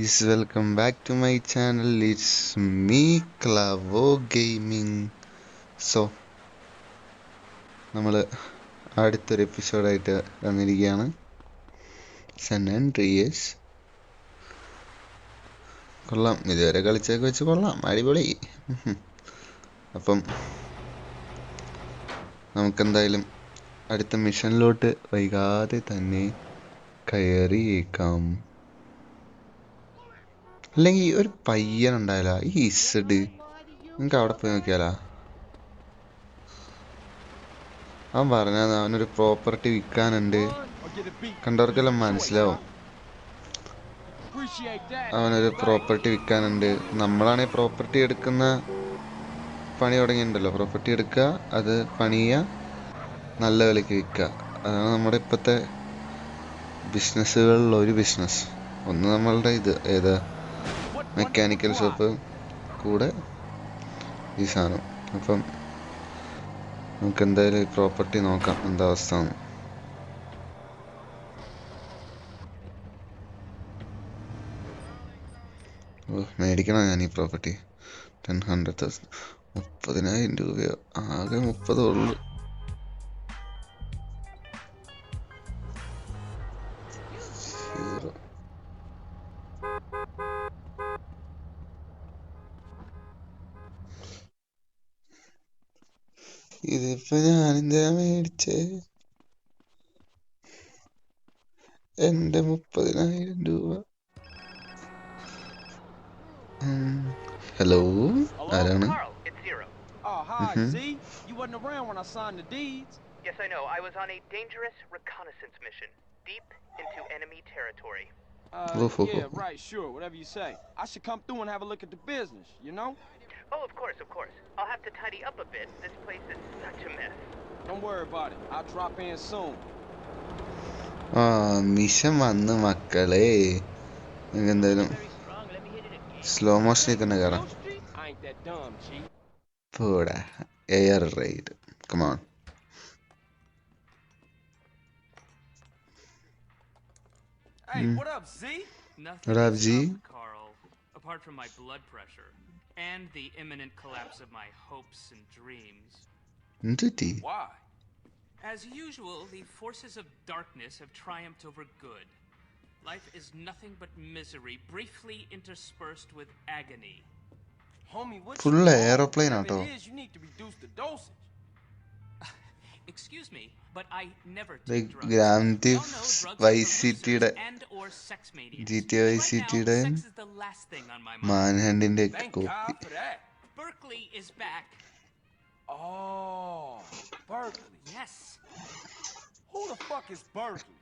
guys, welcome back to my channel. It's me, Clavo Gaming. So, നമ്മൾ അടുത്തൊരു എപ്പിസോഡായിട്ട് വന്നിരിക്കുകയാണ്. Sun and റിയേഴ്സ് കൊള്ളാം, ഇതുവരെ കളിച്ചൊക്കെ വെച്ച് കൊള്ളാം, അടിപൊളി. അപ്പം നമുക്കെന്തായാലും അടുത്ത മിഷനിലോട്ട് വൈകാതെ തന്നെ കയറിയേക്കാം. അല്ലെങ്കിൽ ഒരു പയ്യനുണ്ടായാലോ, ഈ ഇസഡ്, നമുക്ക് അവിടെ പോയി നോക്കിയാലോ? അവൻ പറഞ്ഞത് അവനൊരു പ്രോപ്പർട്ടി വിൽക്കാനുണ്ട്, കണ്ടവർക്കെല്ലാം മനസ്സിലാവും. അവനൊരു പ്രോപ്പർട്ടി വിൽക്കാനുണ്ട്. നമ്മളാണെങ്കിൽ പ്രോപ്പർട്ടി എടുക്കുന്ന പണി തുടങ്ങിയിട്ടുണ്ടല്ലോ. പ്രോപ്പർട്ടി എടുക്കുക, അത് പണിയുക, നല്ല വിലയ്ക്ക് വിൽക്കുക. അതാണ് നമ്മുടെ ഇപ്പോഴത്തെ ബിസിനസ്സുകളിൽ ഒരു ബിസിനസ്. ഒന്ന് നമ്മളുടെ ഏതാ മെക്കാനിക്കൽ ഷോപ്പ്, കൂടെ ഈ സാധനം. അപ്പം നമുക്ക് എന്തായാലും പ്രോപ്പർട്ടി നോക്കാം എന്താ അവസ്ഥ. മേടിക്കണം ഞാൻ ഈ പ്രോപ്പർട്ടി. 100,000, 30,000 രൂപയോ? ആകെ 30 ഉള്ളു. ഇതിപ്പോ ഞാനെന്തിനാ മേടിച്ചേ? എന്റെ 30,000 രൂപ. ഹലോ, ആരാണ്? Oh, hi, Z. You wasn't around when I signed the deeds. Yes, I know. I was on a dangerous reconnaissance mission, deep into enemy territory. Yeah, right, sure, whatever you say. I should come through and have a look at the business, you know? Oh, of course, of course. I'll have to tidy up a bit. This place is such a mess. Don't worry about it. I'll drop in soon. Mission വന്ന് മക്കളെ. എന്തായാലും slow മോഷനിൽ തന്നെ കയറാം. I ain't that dumb, G. പോടാ, air ride, come on. Hey, what up, Z? Nothing What up, is G? up, Carl, apart from my blood pressure and the imminent collapse of my hopes and dreams. എന്തുറ്റി? Why? As usual, the forces of darkness have triumphed over good. Life is nothing but misery, briefly interspersed with agony. Homie, what Full you want? aeroplane Whatever auto. it is, you need to reduce the dosage. Excuse me, but I never Like take drugs. Grand We all Theft know drugs are Vice for City losers യുടെ and or sex maniacs. GTA Vice Right City now, യുടെ sex is the last thing on my mind. മാൻഹണ്ടിന്റെ Thank copy. God for that. Berkeley is back. Oh, Berkeley. Yes. Who the fuck is Berkeley?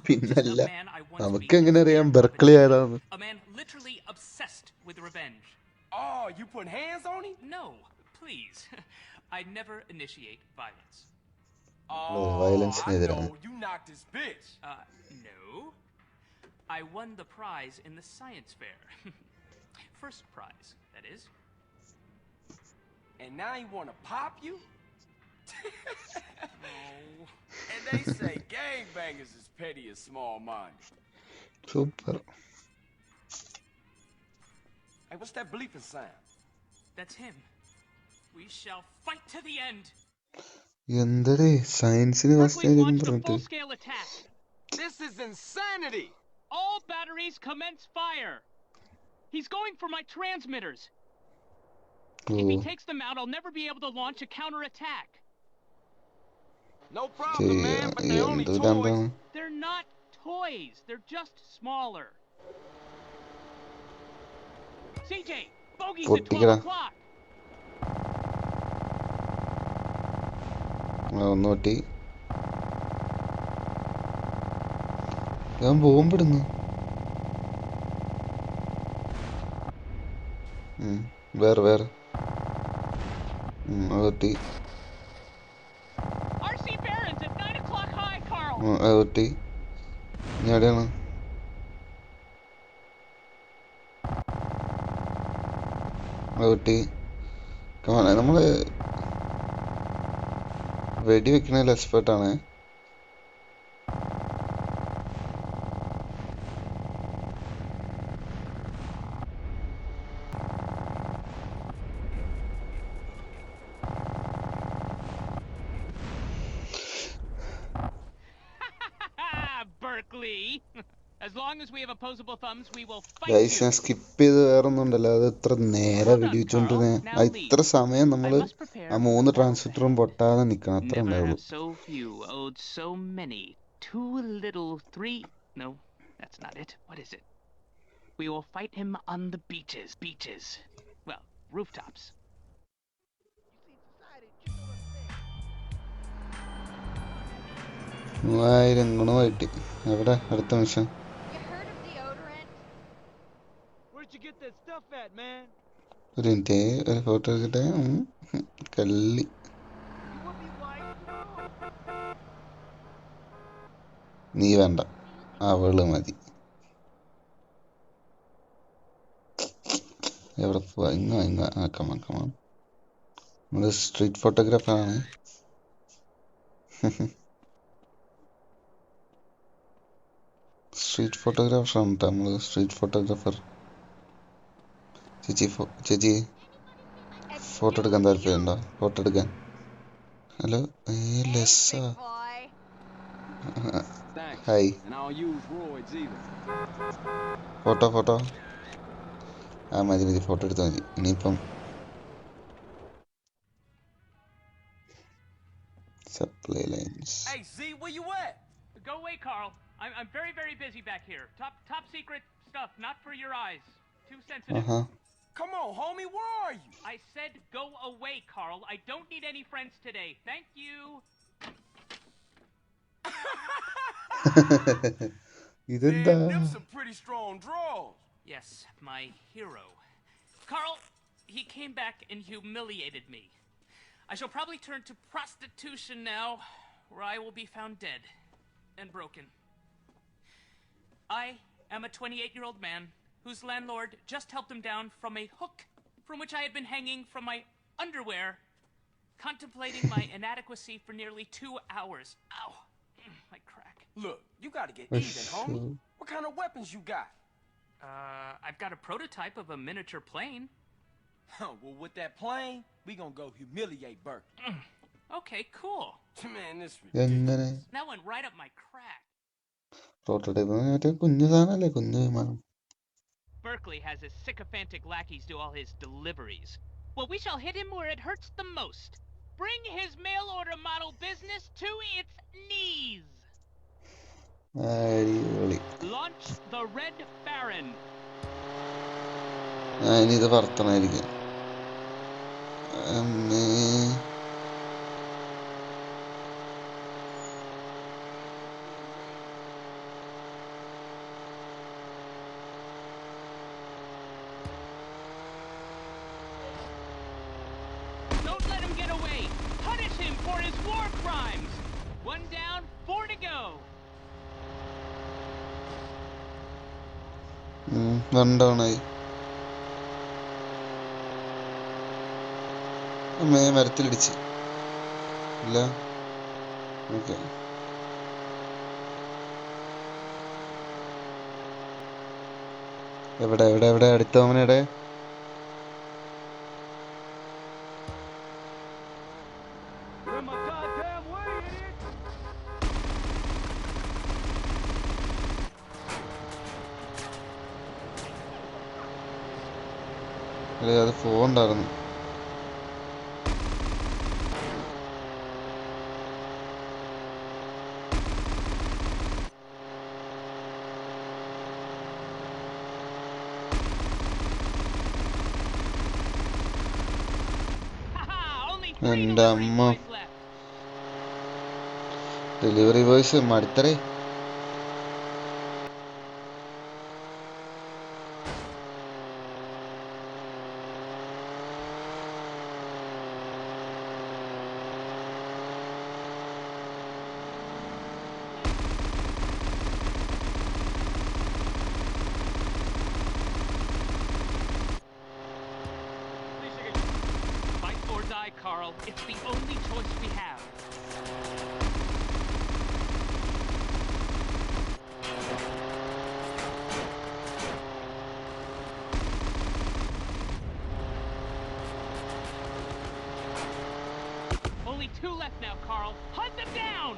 പിന്നല്ല, Just a man I once നമുക്ക് beat എങ്ങനെ in അറിയാം stand-up Berkeley and ആരാന്ന്? a man literally obsessed with revenge. Oh, you putting hands on him? No, please. I never initiate violence. Oh, violence I neither. know. You knocked this bitch. No. I won the prize in the science fair. First prize, that is. And now you want to pop you? Oh. And they say gangbangers is petty and small-minded. Super. Hey, what's that bleeping sound? That's him. We shall fight to the end. എന്തടേ സയൻസിന് first Berkeley launched a പറഞ്ഞിട്ട്? full-scale attack. This is insanity! All batteries commence fire. He's going for my transmitters. If he takes them out, I'll never be able to launch a counterattack. No problem, man, but they're only എന്ത് toys. രണ്ടാണ്? They're not toys. They're just smaller. CJ, bogey's at 12 പൊട്ടിക്കടാ. o'clock. ഒന്ന് പൊട്ടി. ഞാൻ ബോംബിടുന്നു. വേറെ അത് പൊട്ടി. RC Barron's at 9 o'clock high, Carl. അത് പൊട്ടി. ഇനി എവിടെയാണ്? അത് പൊട്ടി. നമ്മള് വെടി വെക്കണതിൽ എക്സ്പേർട്ടാണ്. As long as we have opposable thumbs, we will fight guys, you. ഞാൻ സ്കിപ്പ് ചെയ്ത് വേറൊന്നും ഉണ്ടല്ലോ, അത് ഇത്ര നേരെ വെടിവെച്ചോണ്ടിരുന്നേ. ഇത്ര സമയം നമ്മൾ ആ 3 ട്രാൻസിസ്റ്ററും പൊട്ടാതെ നിൽക്കണം, അത്ര Never ഉണ്ടാവുള്ളൂ. have so few owed so many. Too little, 3. No, that's not it. What is it? We will fight him on the beaches. Beaches. Well, rooftops. 3000 ഗുണമായിട്ട്. എവിടെ അടുത്ത mission? You heard of deodorant? Where'd you get that stuff at, man? ഒരു minute, ഒരു photo എടുക്കട്ടെ. കല്ലി. നീ വേണ്ട, അവള് മതി. എവിടെ പോവാ? ഇങ്ങ കമാ നമ്മള് സ്ട്രീറ്റ് ഫോട്ടോഗ്രാഫറാണ്. സ്ട്രീറ്റ് ഫോട്ടോഗ്രാഫറാണ് കേട്ടോ നമ്മള്. Street photographer. ചേച്ചി ഫോട്ടോ എടുക്കാൻ താല്പര്യമുണ്ടോ? ഫോട്ടോ എടുക്കാൻ. ഹലോ, ലെസ്സ. ഹായ്. ഫോട്ടോ ആ മതി, ഫോട്ടോ എടുത്താൽ മതി. ഇനിയിപ്പം supply lines. Hey, Z, where you at? Go away, Carl. I'm very, very busy back here. Top secret stuff, not for your eyes. Too sensitive. Come on, homie, where are you? I said go away, Carl. I don't need any friends today. Thank you. ഇതെന്താ? Them some pretty strong draws. Yes, my hero. Carl, he came back and humiliated me. I shall probably turn to prostitution now, where I will be found dead and broken. I am a 28-year-old man whose landlord just helped him down from a hook from which I had been hanging from my underwear, contemplating my inadequacy for nearly 2 hours. Ow, my crack. Look, you gotta get even, homie. What kind of weapons you got? I've got a prototype of a miniature plane. Well, with that plane, we gonna go humiliate Burke. Okay, cool. Man, this എങ്ങനെ? That went right up my crack. Prototype മറ്റേ കുഞ്ഞു സാധനല്ലേ, കുഞ്ഞു വിമാനം. Berkeley has his sycophantic lackeys do all his deliveries. Well, we shall hit him where it hurts the most. Bring his mail order model business to its knees. അടിപൊളി. Launch the Red Baron. ഇനിയിത് വർത്തമായിരിക്കും. Don't let him get away. Punish him for his war crimes. 1 down, 4 to go. രണ്ടാണായി. മരത്തിലിടിച്ച് ഇല്ല. Okay, എവിടെ അടുത്തവനെടെ? അത് പോണ്ടായിരുന്നു. എൻ്റെ അമ്മ, delivery boys മടുത്തറേ. Fight or die, Carl. It's the only choice we have. Only 2 left now, Carl. Hunt them down!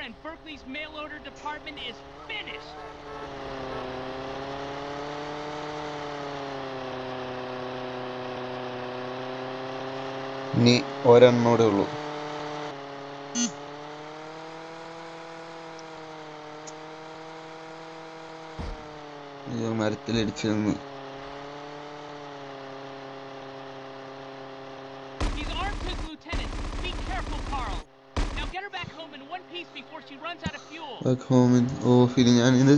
and Berkeley's mail order department is finished. ഇനി ഒരെണ്ണോടെ ഉള്ളൂ. അയ്യോ, മരത്തിലിടിച്ചു നിന്ന്. He's armed his lieutenant. Be careful, Carl. Now get her back home in one piece before she runs out of fuel. Back ഹോമിൻ. Oh ഫിലി, ഞാനിത്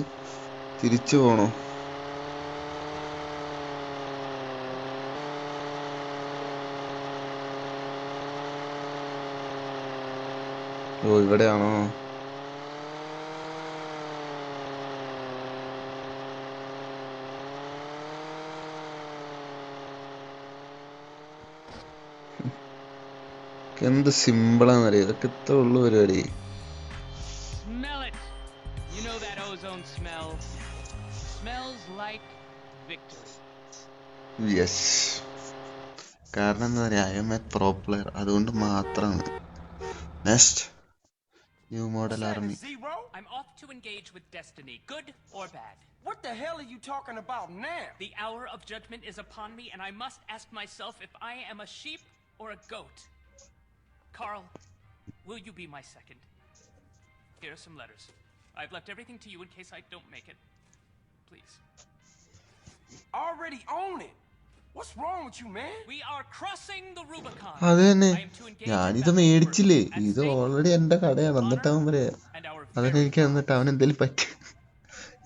തിരിച്ചു പോണോ? ഓ ഇവിടെയാണോ? എന്ത് സിമ്പിളാന്നറിയോ, ഇതൊക്കെ ഇത്ര ഉള്ളു പരിപാടി. Smell it. You know that ozone smell? Smells like victory. Yes. കാരണം എന്താ പറയുക, I M A pro player, അതുകൊണ്ട് മാത്രമാണ്. Next new model army. Zero? I'm off to engage with destiny, good or bad. What the hell are you talking about now? The hour of judgment is upon me, and I must ask myself if I am a sheep or a goat. Carl, will you be my second? Here are some letters. I've left everything to you in case I don't make it. Please. Already own it. What's wrong with you, man? We are crossing the Rubicon. അത് തന്നെ, I am to engage in ഞാനിത് battle മേടിച്ചില്ലേ, for at ഇത് stake already എന്റെ കടയാണ്. എന്നിട്ട് അവൻ പറയാ and our അതിന് very എനിക്ക് എന്നിട്ട് അവൻ എന്തെങ്കിലും പറ്റും.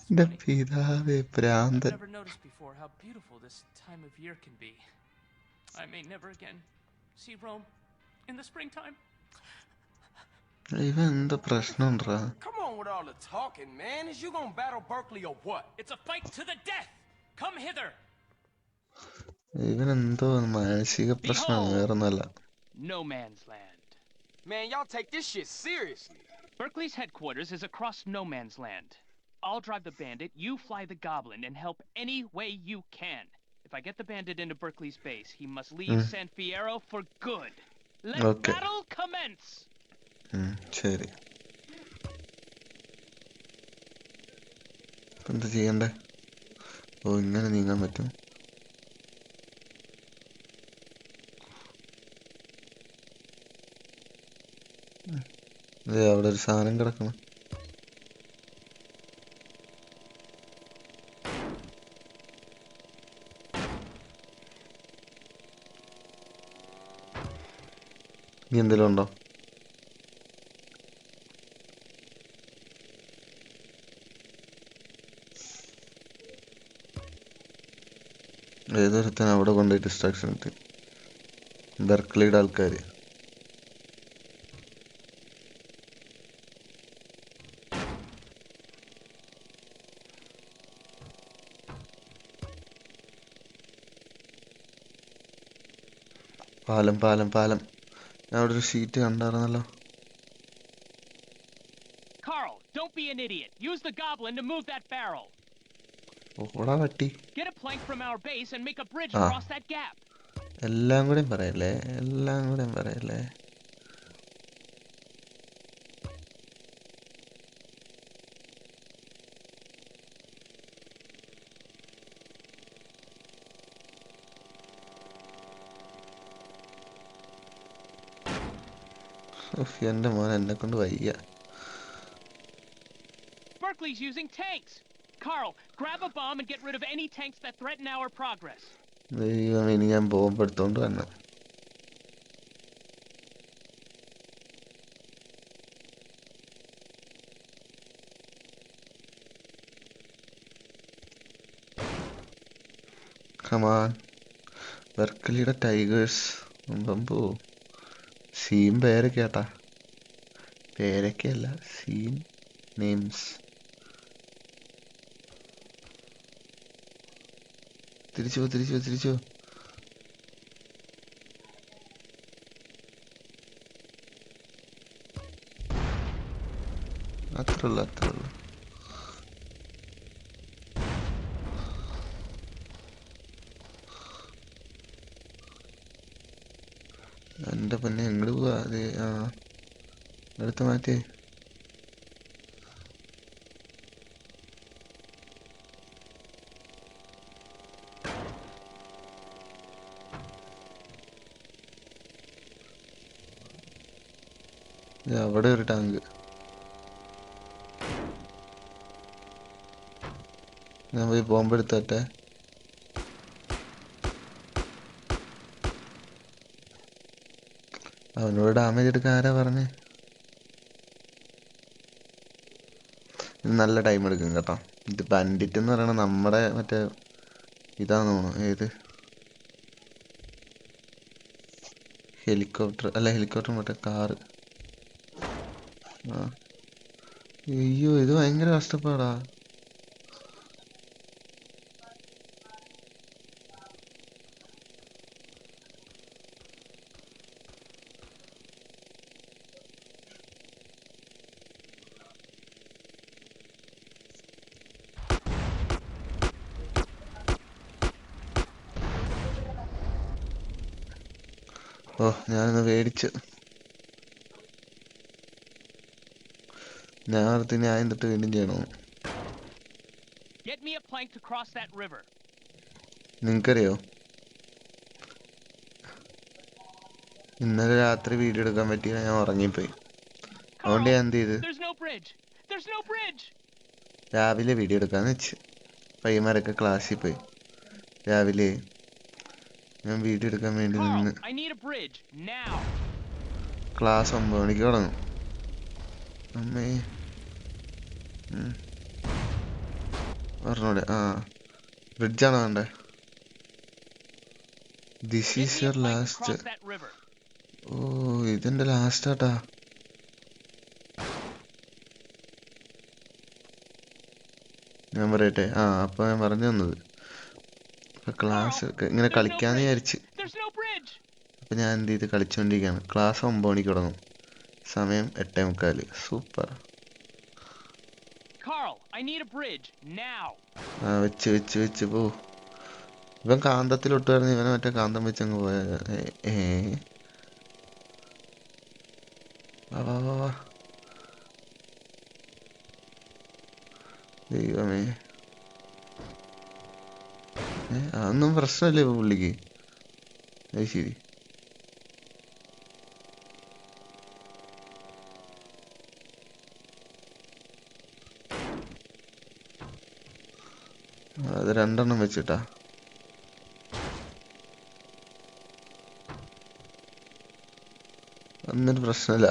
എന്റെ പിതാവേ I've ഭ്രാന്തൻ. never noticed before how beautiful this time of year can be. I may never again see Rome in the springtime. ഇവൻ എന്താ പ്രശ്നം ഉണ്ടോ? Come on with all the talking, man. Is you gonna battle Berkeley or what? It's a fight to the death. Come hither. ഇവൻ എന്തോ മാനസിക പ്രശ്നമാണ്, വേറൊന്നുമല്ല. No man's land. Man, y'all take this shit seriously. Berkeley's headquarters is across no man's land. I'll drive the bandit, you fly the goblin, and help any way you can. If I get the bandit into Berkeley's base, he must leave San Fierro for good. Let Okay. battle commence! ശരി, ഇപ്പൊ എന്താ ചെയ്യണ്ടേ? ഓ ഇങ്ങനെ നീങ്ങാൻ പറ്റും. അവിടെ ഒരു സാധനം കിടക്കണം. ഇനി എന്തെങ്കിലും ഉണ്ടോ? ഏതൊരുത്തൻ അവിടെ കൊണ്ടുപോയി ഡിസ്ട്രാക്ഷൻ കിട്ടി. ബെർക്ലിയുടെ ആൾക്കാര്. പാലം പാലം പാലം. ഞാൻ അവിടെ ഒരു sheet കണ്ടായിരുന്നല്ലോ. Carl, don't be an idiot. Use the goblin to move that barrel. ഓടാ പട്ടി. Get a plank from our base and make a bridge Ah. across that gap. എല്ലാം കൂടെയും പറയല്ലേ, എല്ലാം കൂടെയും പറയല്ലേ. എന്റെ മോൻ എന്നെ കൊണ്ട് വയ്യ. Berkeley's using tanks. Carl, grab a bomb and get rid of any tanks that threaten our progress. ദൈവം, ഇനി ഞാൻ ബോംബ് എടുത്തോണ്ട് വരണം. കമാൻ. ബെർക്ലിയുടെ ടൈഗേഴ്സ്. ബമ്പോ സീം പേരൊക്കെ കേട്ടാ, പേരൊക്കെയല്ല, സീം നെയിംസ്. തിരിച്ചു പോ, തിരിച്ചു പോ, തിരിച്ചു പോ. അത്രേ ഉള്ളു, അത്രേ ഉള്ളു. എൻ്റെ പൊന്നെ എങ്ങോട്ട് പോവാ? അതെ, ആ എടുത്ത് മാറ്റേ. അവിടെ ഒരു ടാങ്ക്. ഞാൻ പോയി ബോംബെടുത്തട്ടെ. അവനോട് ഡാമേജ് എടുക്കാൻ ആരാ പറഞ്ഞേ? ഇത് നല്ല ടൈം എടുക്കും കേട്ടോ. ഇത് ബൻഡിറ്റ് എന്ന് പറയണ നമ്മുടെ മറ്റേ ഇതാന്ന് തോന്നുന്നു. ഏത് ഹെലികോപ്റ്റർ അല്ല, ഹെലികോപ്റ്റർ മറ്റേ കാറ്. ആ അയ്യോ, ഇത് ഭയങ്കര കഷ്ടപ്പാടാ. ഓ, ഞാനൊന്ന് മേടിച്ച്. ഞാൻ ഓർത്ത് ഞാൻ എന്നിട്ട് വീണ്ടും ചെയ്യണോ. Get me a plank to cross that river. നിങ്ങൾക്കറിയോ, ഇന്നലെ രാത്രി വീഡിയോ എടുക്കാൻ പറ്റിയില്ല, ഞാൻ ഉറങ്ങിപ്പോയി. അതുകൊണ്ട് ഞാൻ എന്ത് ചെയ്ത് There's no bridge. There's no bridge. രാവിലെ വീഡിയോ എടുക്കാന്ന് വെച്ച്. പയ്യന്മാരൊക്കെ ക്ലാസ്സിൽ പോയി. രാവിലെ ഞാൻ വീഡിയോ എടുക്കാൻ വേണ്ടി Carl, നിന്ന്. I need a bridge now. Class 9 മണിക്ക് തുടങ്ങും. അമ്മേ പറഞ്ഞോടെ. ആ, ബ്രിഡ്ജാണോ വേണ്ടേ? This Get is me a your plank to last. cross that river. ഓ, ഇതെന്റെ ലാസ്റ്റ് ആട്ടാ. ഞാൻ പറയട്ടെ. ആ, അപ്പൊ ഞാൻ പറഞ്ഞു തന്നത് ക്ലാസ് ഇങ്ങനെ കളിക്കാന്ന് വിചാരിച്ച്. There's no bridge. അപ്പൊ ഞാൻ എന്ത് ചെയ്ത് കളിച്ചോണ്ടിരിക്കുകയാണ്. ക്ലാസ് 9 മണിക്ക് തുടങ്ങും. സമയം 8:45. Super. Carl, I need a bridge now. ആ, വെച്ച് വെച്ച് വെച്ച് പോ. ഇവൻ കാന്തത്തിലൊട്ടുമായിരുന്നു. ഇവനെ മറ്റേ കാന്തം വെച്ചങ്ങ് പോയ. വാ വാ വാ വാ. ദൈവമേ, അതൊന്നും പ്രശ്നമില്ലേ ഇപ്പൊ പുള്ളിക്ക്? അത് ശരി. അത് 2 എണ്ണം വെച്ചിട്ടാ. ഒന്നൊരു പ്രശ്നമില്ല.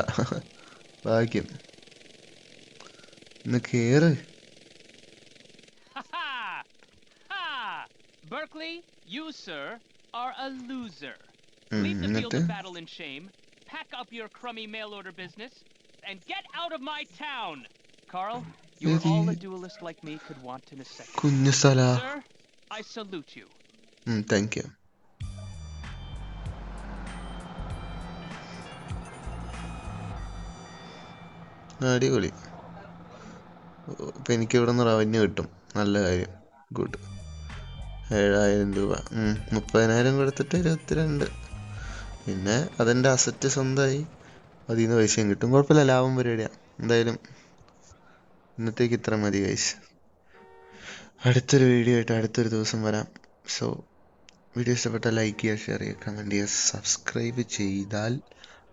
ഭാഗ്യം. ഇന്ന് കേറ്. Ha ha! Berkeley, you, sir, are a loser. Leave the field എന്നിട്ട് of battle in shame, pack up your crummy mail order business, and get out of my town! Carl, you're all a duelist like me could want in a second. കുഞ്ഞു സ്ഥല. Sir, I salute you. Thank you. അടിപൊളി. ഇപ്പം എനിക്ക് ഇവിടെ നിന്ന് revenue കിട്ടും. നല്ല കാര്യം. ഗുഡ്. 7,000 രൂപ. 30,000 കൊടുത്തിട്ട് 22. പിന്നെ അതെൻ്റെ അസറ്റ് സ്വന്തമായി. അതിൽ നിന്ന് പൈസയും കിട്ടും. കുഴപ്പമില്ല, ലാഭം പരിപാടിയാണ്. എന്തായാലും ഇന്നത്തേക്ക് ഇത്ര മതി ഗൈസ്. അടുത്തൊരു വീഡിയോ ആയിട്ട് അടുത്തൊരു ദിവസം വരാം. സോ വീഡിയോ ഇഷ്ടപ്പെട്ടാൽ ലൈക്ക് ചെയ്യുക, ഷെയർ ചെയ്യുക, കമൻറ്റ് ചെയ്യുക. സബ്സ്ക്രൈബ് ചെയ്താൽ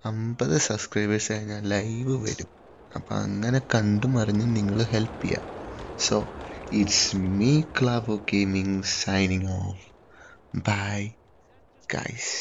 50 സബ്സ്ക്രൈബേഴ്സ് കഴിഞ്ഞാൽ ലൈവ് വരും. അപ്പം അങ്ങനെ കണ്ടും അറിഞ്ഞും നിങ്ങൾ ഹെൽപ്പ് ചെയ്യുക. So it's me Clavo gaming signing off. Bye guys.